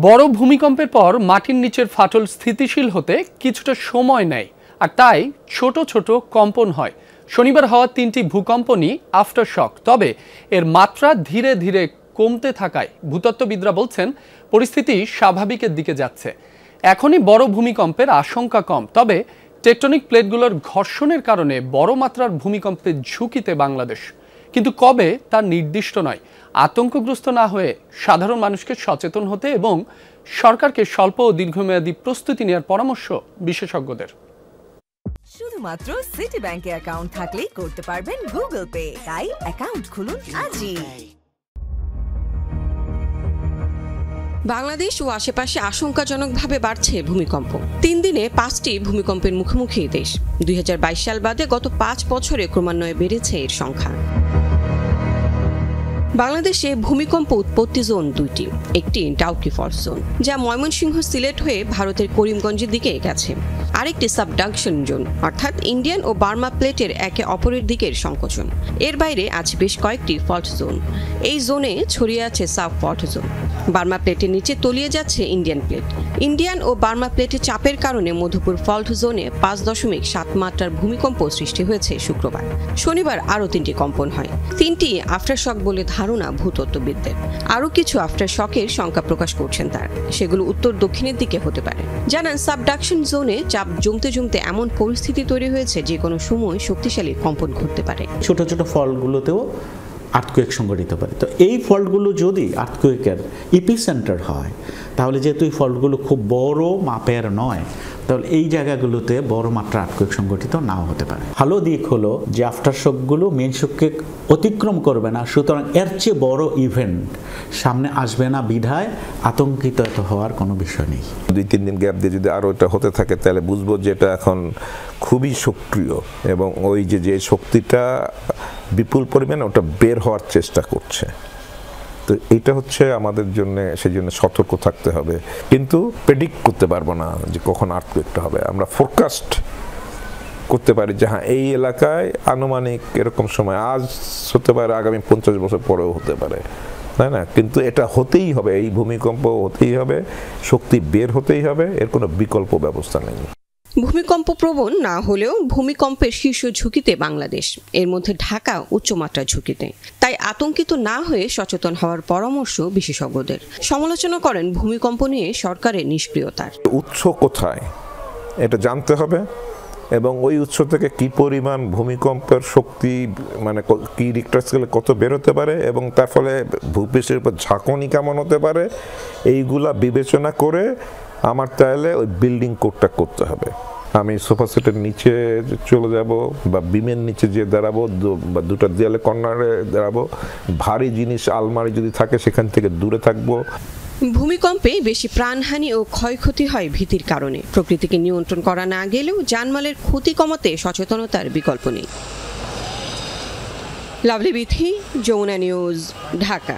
বড় ভূমিকম্পের পর মাটির নিচের ফাটল স্থিতিশীল হতে কিছুটা সময় নেয়, আর তাই ছোট ছোট কম্পন হয়। শনিবার হওয়া 3টি ভূকম্পনই আফটার শক, তবে এর মাত্রা ধীরে ধীরে কমতে থাকায় ভূতত্ত্ববিদরা বলছেন পরিস্থিতি স্বাভাবিকের দিকে যাচ্ছে। এখনই বড় ভূমিকম্পের আশঙ্কা কম, তবে টেকটনিক প্লেটগুলোর ঘর্ষণের কারণে বড় মাত্রার ভূমিকম্পের ঝুঁকিতে বাংলাদেশ, কিন্তু কবে তা নির্দিষ্ট নয়। আতঙ্কগ্রস্ত না হয়ে সাধারণ মানুষকে সচেতন হতে এবং সরকারকে স্বল্প ও দীর্ঘমেয়াদী প্রস্তুতি নেওয়ার পরামর্শ বিশেষজ্ঞদের। শুধুমাত্র সিটি ব্যাংকে অ্যাকাউন্ট থাকলেই করতে পারবেন গুগল পে, তাই অ্যাকাউন্ট খুলুন আজই। বাংলাদেশ ও আশেপাশে আশঙ্কাজনকভাবে বাড়ছে ভূমিকম্প। 3 দিনে 5টি ভূমিকম্পের মুখোমুখি দেশ। 2022 সাল বাদে গত 5 বছরে ক্রমান্বয়ে বেড়েছে এর সংখ্যা। বাংলাদেশে ভূমিকম্প উৎপত্তি জোন 2টি। একটি ডাউকি ফল্ট জোন, যা ময়মনসিংহ সিলেট হয়ে ভারতের করিমগঞ্জের দিকে গেছে। আরেকটি সাবডাকশন জোন, অর্থাৎ ইন্ডিয়ান ও বার্মা প্লেটের একে অপরের দিকের সংকোচন। এর বাইরে আছে বেশ কয়েকটি ফল্ট জোন। এই জোনে ছড়িয়ে আছে সাব ফল্ট জোন। বার্মা প্লেটের নিচে তলিয়ে যাচ্ছে ইন্ডিয়ান প্লেট। ইন্ডিয়ান ও বার্মা প্লেটের চাপের কারণে মধুপুর ফল্ট জোনে 5.7 মাত্রার ভূমিকম্প সৃষ্টি হয়েছে শুক্রবার। শনিবার আরও 3টি কম্পন হয়। 3টি আফটার শক বলে ধারণা ভূতত্ত্ববিদদের। আরও কিছু আফটার শকের সংখ্যা প্রকাশ করছেন তার, সেগুলো উত্তর দক্ষিণের দিকে হতে পারে। জানান, সাবডাকশন জোনে চাপ জমতে জমতে এমন পরিস্থিতি তৈরি হয়েছে যে কোনো সময় শক্তিশালী কম্পন ঘটতে পারে। ছোট ছোট ফল্টগুলোতেও আর্থকুয়েক সংঘটিত পারে। তো এই ফল্টগুলো যদি আর্থকুয়েকের ইপিসেন্টার হয়, তাহলে যেহেতু এই ফল্টগুলো খুব বড় মাপের নয়, তাহলে এই জায়গাগুলোতে বড় মাত্রা আর্থকুয়েক সংঘটিত নাও হতে পারে। ভালো দিক হলো যে আফটার শকগুলো মেইন শককে অতিক্রম করবে না, সুতরাং এর চেয়ে বড় ইভেন্ট সামনে আসবে না বিধায় আতঙ্কিত হওয়ার কোনো বিষয় নেই। 2-3 দিন গ্যাপ দিয়ে যদি আরও এটা হতে থাকে, তাহলে বুঝবো যে এটা এখন খুবই সক্রিয় এবং ওই যে শক্তিটা বিপুল পরিমাণে ওটা বের হওয়ার চেষ্টা করছে। তো এটা হচ্ছে আমাদের জন্য, সেই জন্য সতর্ক থাকতে হবে। কিন্তু প্রেডিক্ট করতে পারবো না যে কখন আর্থকুয়েকটা হবে। আমরা ফোরকাস্ট করতে পারি যে হ্যাঁ, এই এলাকায় আনুমানিক এরকম সময় আজ হতে পারে, আগামী 50 বছর পরেও হতে পারে, তাই না? কিন্তু এটা হতেই হবে, এই ভূমিকম্প হতেই হবে, শক্তি বের হতেই হবে, এর কোনো বিকল্প ব্যবস্থা নেই। ভূমিকম্প প্রবণ না হলেও ভূমিকম্পের শীর্ষ ঝুঁকিতে বাংলাদেশ, এর মধ্যে ঢাকা উচ্চমাত্রার ঝুঁকিতে। তাই আতঙ্কিত না হয়ে সচেতন হওয়ার পরামর্শ বিশেষজ্ঞদের। সমালোচনা করেন ভূমিকম্প নিয়ে সরকারের নিষ্ক্রিয়তার। উৎস কোথায় এটা জানতে হবে এবং ওই উৎস থেকে কি পরিমাণ ভূমিকম্পের শক্তি, মানে কি রিক্টার স্কেলে কত বেরোতে পারে এবং তার ফলে ভূপৃষ্ঠের উপর ঝাঁকুনি কেমন হতে পারে, এইগুলা বিবেচনা করে আমার তাহলে ওই বিল্ডিং কোডটা করতে হবে। আমি সোফা সেটের নিচে চলে যাব বা বিমের নিচে যে দাঁড়াবো বা দুটো দেয়ালে কর্নারে দাঁড়াবো, ভারী জিনিস আলমারি যদি থাকে সেখান থেকে দূরে থাকবো। ভূমিকম্পে বেশি প্রাণহানি ও ক্ষয়ক্ষতি হয় ভীতির কারণে। প্রকৃতিকে নিয়ন্ত্রণ করা না গেলেও জানমালের ক্ষতি কমাতে সচেতনতার বিকল্প নেই। লাভলি বিথি, যমুনা নিউজ, ঢাকা।